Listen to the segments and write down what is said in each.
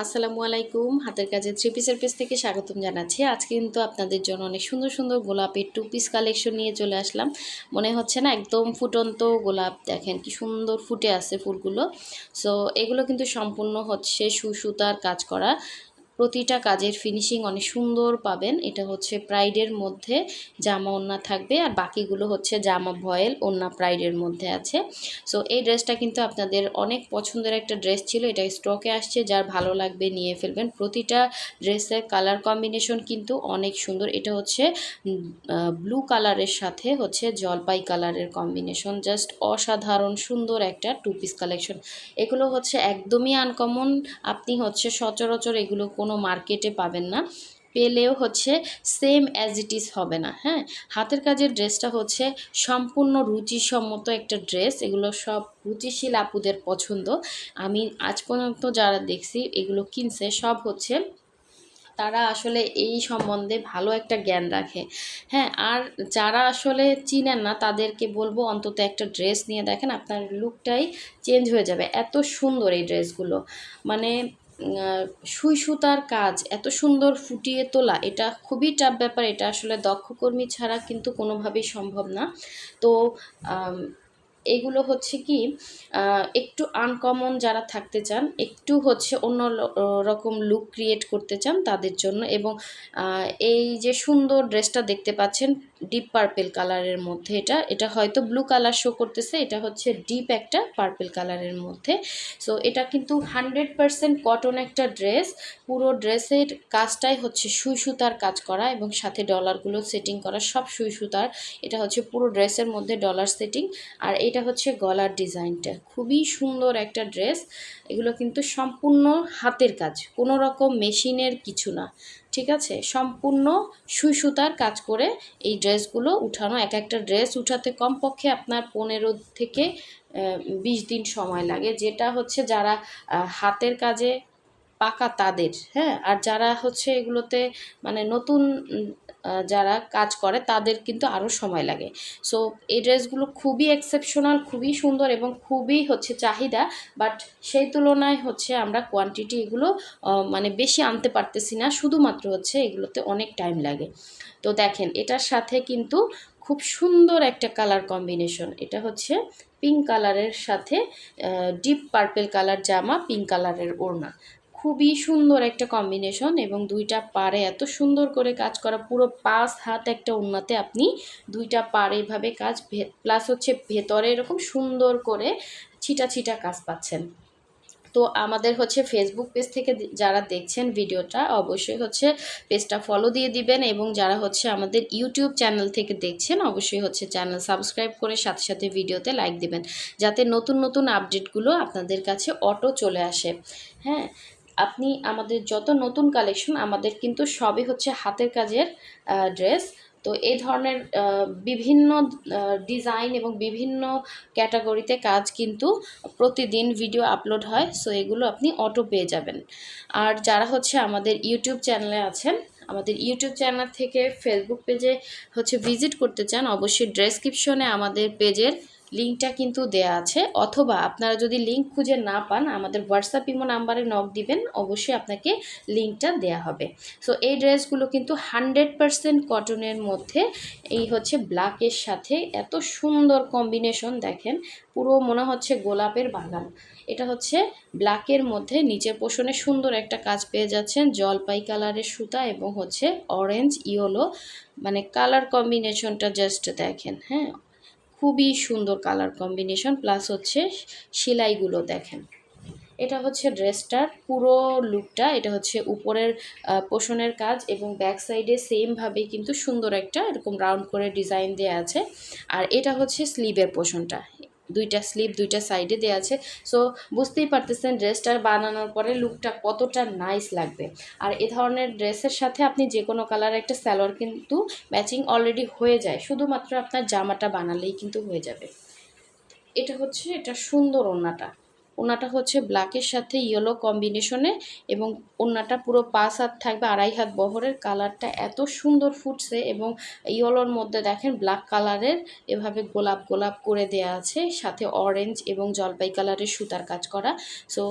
আসসালামু আলাইকুম। হাতের কাজে থ্রি পিসের পেজ থেকে স্বাগতম জানাচ্ছি। আজকে কিন্তু আপনাদের জন্য অনেক সুন্দর সুন্দর গোলাপের টু পিস কালেকশন নিয়ে চলে আসলাম। মনে হচ্ছে না একদম ফুটন্ত গোলাপ, দেখেন কি সুন্দর ফুটে আছে ফুলগুলো। সো এগুলো কিন্তু সম্পূর্ণ হচ্ছে সুতার কাজ করা। প্রতিটা কাজের ফিনিশিং অনেক সুন্দর পাবেন। এটা হচ্ছে প্রাইডের মধ্যে জামা ওড়না থাকবে, আর বাকিগুলো হচ্ছে জামা ভয়েল ওড়না প্রাইডের মধ্যে আছে। সো এই ড্রেসটা কিন্তু আপনাদের অনেক পছন্দের একটা ড্রেস ছিল, এটা স্টকে আসছে, যার ভালো লাগবে নিয়ে ফেলবেন। প্রতিটা ড্রেসের কালার কম্বিনেশন কিন্তু অনেক সুন্দর। এটা হচ্ছে ব্লু কালারের সাথে হচ্ছে জলপাই কালারের কম্বিনেশন, জাস্ট অসাধারণ সুন্দর একটা টু পিস কালেকশন। এগুলো হচ্ছে একদমই আনকমন, আপনি হচ্ছে সচরাচর এগুলো কোনো মার্কেটে পাবেন না, পেলেও হচ্ছে সেম অ্যাজ ইট ইজ হবে না। হ্যাঁ, হাতের কাজের ড্রেসটা হচ্ছে সম্পূর্ণ রুচিসম্মত একটা ড্রেস, এগুলো সব রুচিশীল আপুদের পছন্দ। আমি আজ পর্যন্ত যারা দেখছি এগুলো কিনছে সব হচ্ছে তারা আসলে এই সম্বন্ধে ভালো একটা জ্ঞান রাখে। হ্যাঁ, আর যারা আসলে চিনেন না তাদেরকে বলবো অন্তত একটা ড্রেস নিয়ে দেখেন, আপনার লুকটাই চেঞ্জ হয়ে যাবে। এত সুন্দর এই ড্রেসগুলো, মানে সুই সুতার কাজ এত সুন্দর ফুটিয়ে তোলা, এটা খুবই টাফ ব্যাপার। এটা আসলে দক্ষ কর্মী ছাড়া কিন্তু কোনোভাবেই সম্ভব না। তো এগুলো হচ্ছে কি একটু আনকমন যারা থাকতে চান, একটু হচ্ছে অন্য রকম লুক ক্রিয়েট করতে চান তাদের জন্য। এবং এই যে সুন্দর ড্রেসটা দেখতে পাচ্ছেন ডিপ পার্পেল কালারের মধ্যে, এটা হয়তো ব্লু কালার শো করতেছে, এটা হচ্ছে ডিপ একটা পার্পেল কালারের মধ্যে। সো এটা কিন্তু 100% কটন একটা ড্রেস। পুরো ড্রেসের কাজটাই হচ্ছে সুই সুতার কাজ করা এবং সাথে ডলারগুলো সেটিং করা, সব সুই সুতার। এটা হচ্ছে পুরো ড্রেসের মধ্যে ডলার সেটিং, আর এটা হচ্ছে গলার ডিজাইনটা। খুবই সুন্দর একটা ড্রেস। এগুলো কিন্তু সম্পূর্ণ হাতের কাজ, কোনো রকম মেশিনের কিছু না, ঠিক আছে? সম্পূর্ণ সুই সুতার কাজ করে এই ড্রেসগুলো উঠানো। এক একটা ড্রেস উঠাতে কমপক্ষে আপনার 15 থেকে 20 দিন সময় লাগে, যেটা হচ্ছে যারা হাতের কাজে পাকা তাদের। হ্যাঁ, আর যারা হচ্ছে এগুলোতে মানে নতুন যারা কাজ করে তাদের কিন্তু আরও সময় লাগে। সো এই ড্রেসগুলো খুবই এক্সেপশনাল, খুবই সুন্দর এবং খুবই হচ্ছে চাহিদা। বাট সেই তুলনায় হচ্ছে আমরা কোয়ান্টিটি এগুলো মানে বেশি আনতে পারতেছি না, শুধুমাত্র হচ্ছে এগুলোতে অনেক টাইম লাগে। তো দেখেন এটার সাথে কিন্তু খুব সুন্দর একটা কালার কম্বিনেশন। এটা হচ্ছে পিঙ্ক কালারের সাথে ডিপ পার্পেল কালার জামা, পিঙ্ক কালারের ওড়না। খুবই সুন্দর একটা কম্বিনেশন এবং দুইটা পাড়ে এত সুন্দর করে কাজ করা। পুরো 5 হাত একটা ওড়নাতে আপনি দুইটা পাড়ে এভাবে কাজ, প্লাস হচ্ছে ভেতরে এরকম সুন্দর করে ছিটা ছিটা কাজ পাচ্ছেন। তো আমাদের হচ্ছে ফেসবুক পেজ থেকে যারা দেখছেন ভিডিওটা অবশ্যই হচ্ছে পেজটা ফলো দিয়ে দিবেন, এবং যারা হচ্ছে আমাদের ইউটিউব চ্যানেল থেকে দেখছেন অবশ্যই হচ্ছে চ্যানেল সাবস্ক্রাইব করে সাথে সাথে ভিডিওতে লাইক দিবেন, যাতে নতুন নতুন আপডেটগুলো আপনাদের কাছে অটো চলে আসে। হ্যাঁ, আপনি আমাদের যত নতুন কালেকশন, আমাদের কিন্তু সবই হচ্ছে হাতের কাজের ড্রেস। তো এই ধরনের বিভিন্ন ডিজাইন এবং বিভিন্ন ক্যাটাগরিতে কাজ কিন্তু প্রতিদিন ভিডিও আপলোড হয়। সো এগুলো আপনি অটো পেয়ে যাবেন। আর যারা হচ্ছে আমাদের ইউটিউব চ্যানেলে আছেন, আমাদের ইউটিউব চ্যানেল থেকে ফেসবুক পেজে হচ্ছে ভিজিট করতে চান, অবশ্যই ডেসক্রিপশনে আমাদের পেজের লিঙ্কটা কিন্তু দেয়া আছে, অথবা আপনারা যদি লিঙ্ক খুঁজে না পান আমাদের হোয়াটসঅ্যাপ ইমো নাম্বারে নক দিবেন, অবশ্যই আপনাকে লিঙ্কটা দেয়া হবে। সো এই ড্রেসগুলো কিন্তু 100% কটনের মধ্যে, এই হচ্ছে ব্ল্যাকের সাথে এত সুন্দর কম্বিনেশন, দেখেন পুরো মনে হচ্ছে গোলাপের বাগান। এটা হচ্ছে ব্ল্যাকের মধ্যে নিচের পোষণে সুন্দর একটা কাজ পেয়ে যাচ্ছেন, জলপাই কালারের সুতা এবং হচ্ছে অরেঞ্জ ইয়েলো, মানে কালার কম্বিনেশনটা জাস্ট দেখেন। হ্যাঁ, খুবই সুন্দর কালার কম্বিনেশন, প্লাস হচ্ছে সেলাইগুলো দেখেন। এটা হচ্ছে ড্রেসটার পুরো লুকটা। এটা হচ্ছে উপরের পোষণের কাজ এবং ব্যাক সাইডে সেমভাবেই কিন্তু সুন্দর একটা এরকম রাউন্ড করে ডিজাইন দেওয়া আছে। আর এটা হচ্ছে স্লিভের পোষণটা, দুইটা স্লিভ দুইটা সাইডে দেওয়া আছে। সো বুঝতেই পারতেছেন ড্রেসটার বানানোর পরে লুকটা কতটা নাইস লাগবে। আর এ ধরনের ড্রেসের সাথে আপনি যে কোনো কালারের একটা সালোয়ার কিন্তু ম্যাচিং অলরেডি হয়ে যায়, শুধুমাত্র আপনার জামাটা বানালেই কিন্তু হয়ে যাবে। এটা হচ্ছে এটা সুন্দর ওড়নাটা। ওড়নাটা হচ্ছে ব্ল্যাকের সাথে ইয়েলো কম্বিনেশনে, এবং ওড়নাটা পুরো 5 হাত থাকবে, 2.5 হাত বহরের। কালারটা এত সুন্দর ফুটছে এবং ইয়েলোর মধ্যে দেখেন ব্ল্যাক কালারের এভাবে গোলাপ গোলাপ করে দেয়া আছে, সাথে অরেঞ্জ এবং জলপাই কালারের সুতার কাজ করা। সো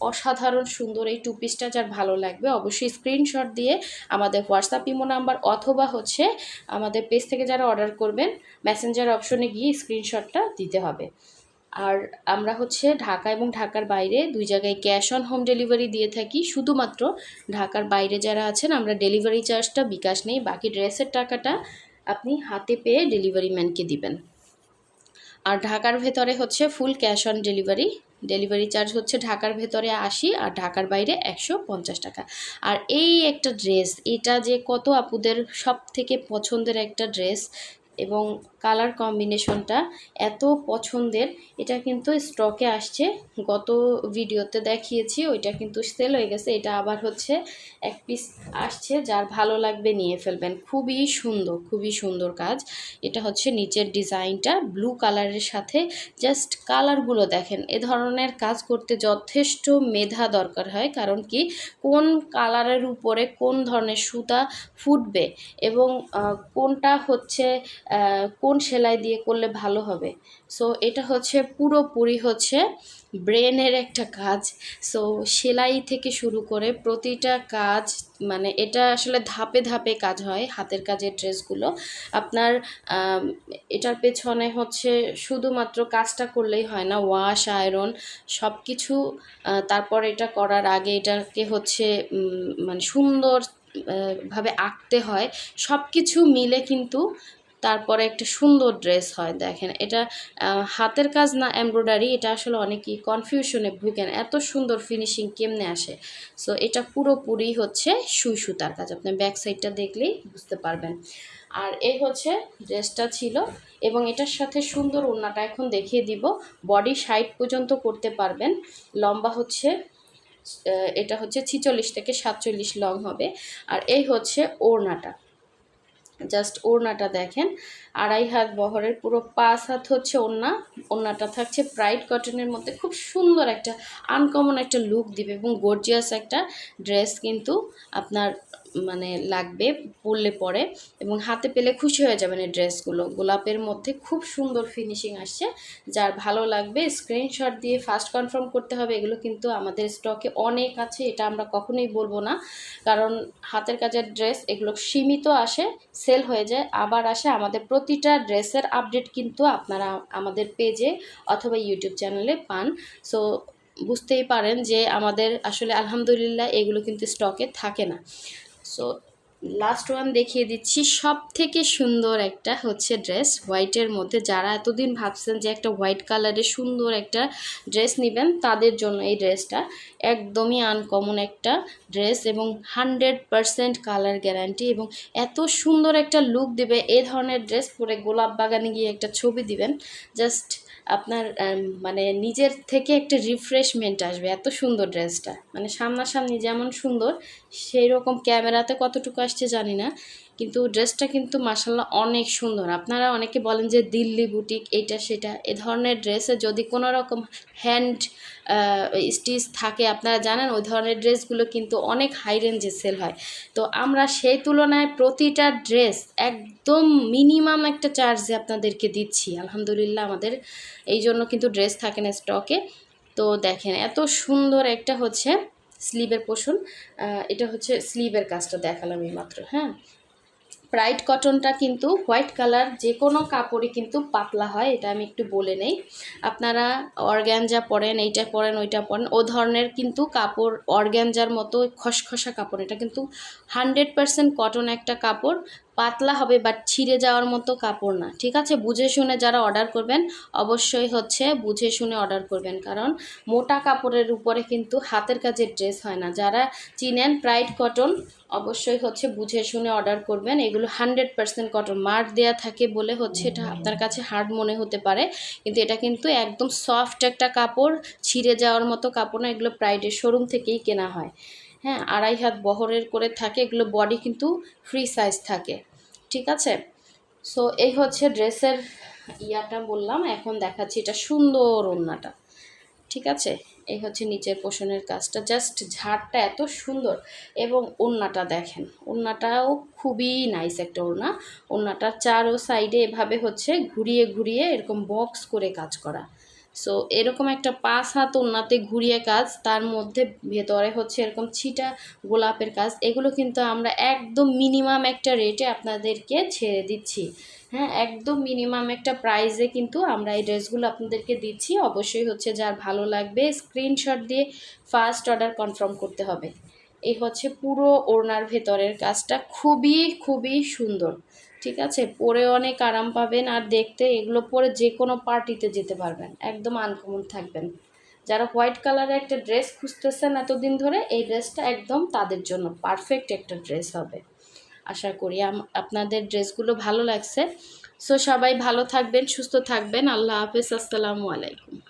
অসাধারণ সুন্দর এই টু পিসটা যার ভালো লাগবে অবশ্যই স্ক্রিনশট দিয়ে আমাদের হোয়াটসঅ্যাপ ইমো নাম্বার অথবা হচ্ছে আমাদের পেজ থেকে যারা অর্ডার করবেন মেসেঞ্জার অপশনে গিয়ে স্ক্রিনশটটা দিতে হবে। আর আমরা হচ্ছে ঢাকা এবং ঢাকার বাইরে দুই জায়গায় ক্যাশ অন হোম ডেলিভারি দিয়ে থাকি। শুধুমাত্র ঢাকার বাইরে যারা আছেন আমরা ডেলিভারি চার্জটা বিকাশ নেই, বাকি ড্রেসের টাকাটা আপনি হাতে পেয়ে ডেলিভারি ম্যানকে দিবেন। আর ঢাকার ভেতরে হচ্ছে full cash on delivery, delivery charge হচ্ছে ঢাকার ভেতরে 80 আর ঢাকার বাইরে 150 টাকা। আর এই একটা ড্রেস, এটা যে কত আপুদের সব থেকে পছন্দের একটা ড্রেস এবং কালার কম্বিনেশনটা এত পছন্দের, এটা কিন্তু স্টকে আসছে। গত ভিডিওতে দেখিয়েছি ওইটা কিন্তু সেল হয়ে গেছে, এটা আবার হচ্ছে এক পিস আসছে, যার ভালো লাগবে নিয়ে ফেলবেন। খুবই সুন্দর, খুবই সুন্দর কাজ। এটা হচ্ছে নিচের ডিজাইনটা ব্লু কালারের সাথে, জাস্ট কালারগুলো দেখেন। এ ধরনের কাজ করতে যথেষ্ট মেধা দরকার হয়, কারণ কি কোন কালারের উপরে কোন ধরনের সুতা ফুটবে এবং কোনটা হচ্ছে কোন সেলাই দিয়ে করলে ভালো হবে। সো এটা হচ্ছে পুরোপুরি হচ্ছে ব্রেনের একটা কাজ। সো সেলাই থেকে শুরু করে প্রতিটা কাজ, মানে এটা আসলে ধাপে ধাপে কাজ হয় হাতের কাজের ড্রেসগুলো। আপনার এটার পেছনে হচ্ছে শুধুমাত্র কাজটা করলেই হয় না, ওয়াশ আয়রন সব কিছু। তারপর এটা করার আগে এটাকে হচ্ছে মানে সুন্দর ভাবে আঁকতে হয়। সব কিছু মিলে কিন্তু তারপরে একটা সুন্দর ড্রেস হয়। দেখেন এটা হাতের কাজ না এমব্রয়ডারি, এটা আসলে অনেকেই কনফিউশনে ভুগেন এত সুন্দর ফিনিশিং কেমনে আসে। সো এটা পুরোপুরি হচ্ছে সুই সুতার কাজ, আপনি ব্যাক সাইডটা দেখলেই বুঝতে পারবেন। আর এই হচ্ছে ড্রেসটা ছিল, এবং এটার সাথে সুন্দর ওড়নাটা এখন দেখিয়ে দিব। বডি সাইড পর্যন্ত করতে পারবেন, লম্বা হচ্ছে এটা হচ্ছে 46 থেকে 47 লং হবে। আর এই হচ্ছে ওড়নাটা, জাস্ট ওড়নাটা দেখেন, 2.5 হাত বহরের, পুরো 5 হাত হচ্ছে ওড়না। ওড়নাটা থাকছে ব্রাইট কটনের মধ্যে, খুব সুন্দর একটা আনকমন একটা লুক দিবে এবং গর্জিয়াস একটা ড্রেস কিন্তু আপনার মানে লাগবে পরলে পরে, এবং হাতে পেলে খুশি হয়ে যাবেন। এই ড্রেসগুলো গোলাপের মধ্যে খুব সুন্দর ফিনিশিং আসছে, যার ভালো লাগবে স্ক্রিনশট দিয়ে ফার্স্ট কনফার্ম করতে হবে। এগুলো কিন্তু আমাদের স্টকে অনেক আছে, এটা আমরা কখনোই বলবো না, কারণ হাতের কাজের ড্রেস এগুলো সীমিত আসে, সেল হয়ে যায়, আবার আসে। আমাদের প্রতিটা ড্রেসের আপডেট কিন্তু আপনারা আমাদের পেজে অথবা ইউটিউব চ্যানেলে পান। সো বুঝতেই পারেন যে আমাদের আসলে আলহামদুলিল্লাহ এগুলো কিন্তু স্টকে থাকে না। সো লাস্ট ওয়ান দেখিয়ে দিচ্ছি, সব থেকে সুন্দর একটা হচ্ছে ড্রেস হোয়াইটের মধ্যে। যারা এতদিন ভাবছেন যে একটা হোয়াইট কালারের সুন্দর একটা ড্রেস নেবেন, তাদের জন্য এই ড্রেসটা একদমই আনকমন একটা ড্রেস এবং 100% কালার গ্যারান্টি, এবং এত সুন্দর একটা লুক দেবে। এই ধরনের ড্রেস পরে গোলাপ বাগানে গিয়ে একটা ছবি দিবেন, জাস্ট আপনার মানে নিজের থেকে একটা রিফ্রেশমেন্ট আসবে। এত সুন্দর ড্রেসটা, মানে সামনাসামনি যেমন সুন্দর, সেই রকম ক্যামেরাতে কতটুকু আসছে জানি না, কিন্তু ড্রেসটা কিন্তু মাশাল্লাহ অনেক সুন্দর। আপনারা অনেকে বলেন যে দিল্লি বুটিক এইটা সেটা, এ ধরনের ড্রেসে যদি কোনো রকম হ্যান্ড স্টিচ থাকে, আপনারা জানেন ওই ধরনের ড্রেসগুলো কিন্তু অনেক হাই রেঞ্জে সেল হয়। তো আমরা সেই তুলনায় প্রতিটা ড্রেস একদম মিনিমাম একটা চার্জে আপনাদেরকে দিচ্ছি আলহামদুলিল্লাহ। আমাদের এই জন্য কিন্তু ড্রেস থাকে না স্টকে। তো দেখেন এত সুন্দর একটা হচ্ছে স্লিভের পোর্শন, এটা হচ্ছে স্লিভের কাজটা দেখালাম এই মাত্র। হ্যাঁ, ব্রাইট কটনটা কিন্তু হোয়াইট কালার যে কোনো কাপড়ই কিন্তু পাতলা হয়, এটা আমি একটু বলে নেই। আপনারা অর্গ্যানজা পরেন, এইটা পরেন, ওইটা পরেন, ও ধরনের কিন্তু কাপড় অর্গ্যানজার মতো খসখসা কাপড়, এটা কিন্তু 100% কটন একটা কাপড়। পাতলা হবে বাট ছিঁড়ে যাওয়ার মতো কাপড় না, ঠিক আছে? বুঝে শুনে যারা অর্ডার করবেন অবশ্যই হচ্ছে বুঝে শুনে অর্ডার করবেন, কারণ মোটা কাপড়ের উপরে কিন্তু হাতের কাজের ড্রেস হয় না। যারা চিনেন ব্রাইট কটন অবশ্যই হচ্ছে বুঝে শুনে অর্ডার করবেন। এগুলো 100% কটন, মার্ক দেয়া থাকে বলে হচ্ছে এটা আপনার কাছে হার্ড মনে হতে পারে, কিন্তু এটা কিন্তু একদম সফট একটা কাপড়, ছিঁড়ে যাওয়ার মতো কাপড় না। এগুলো প্রাইডের শোরুম থেকেই কেনা হয়। হ্যাঁ, 2.5 হাত বহরের করে থাকে, এগুলো বডি কিন্তু ফ্রি সাইজ থাকে, ঠিক আছে? সো এই হচ্ছে ড্রেসের ইয়াটা বললাম, এখন দেখাচ্ছি এটা সুন্দর ওড়নাটা, ঠিক আছে? এই হচ্ছে নিচের পোষণের কাজটা, জাস্ট ঝাড়টা এত সুন্দর, এবং ওড়নাটা দেখেন, ওড়নাটাও খুবই নাইস একটা ওড়না। ওড়নাটার চারো সাইডে এভাবে হচ্ছে ঘুরিয়ে ঘুরিয়ে এরকম বক্স করে কাজ করা, সো এরকম একটা 5 হাত ওড়নাতে ঘুরিয়ে কাজ, তার মধ্যে ভেতরে হচ্ছে এরকম ছিটা গোলাপের কাজ। এগুলো কিন্তু আমরা একদম মিনিমাম একটা রেটে আপনাদেরকে ছেড়ে দিচ্ছি। হ্যাঁ, একদম মিনিমাম একটা প্রাইসে কিন্তু আমরা এই ড্রেসগুলো আপনাদেরকে দিচ্ছি। অবশ্যই হচ্ছে যার ভালো লাগবে স্ক্রিনশট দিয়ে ফার্স্ট অর্ডার কনফার্ম করতে হবে। এই হচ্ছে পুরো ওড়নার ভেতরের কাজটা, খুবই খুবই সুন্দর। ঠিক আছে, পরে অনেক আরাম পাবেন, আর দেখতে এগুলো পরে যে কোনো পার্টিতে যেতে পারবেন, একদম আনকমন থাকবেন। যারা হোয়াইট কালারের একটা ড্রেস খুঁজতেছেন এতদিন ধরে, এই ড্রেসটা একদম তাদের জন্য পারফেক্ট একটা ড্রেস হবে। আশা করি আপনাদের ড্রেসগুলো ভালো লাগছে। সো সবাই ভালো থাকবেন, সুস্থ থাকবেন। আল্লাহ হাফেজ, আসসালামু আলাইকুম।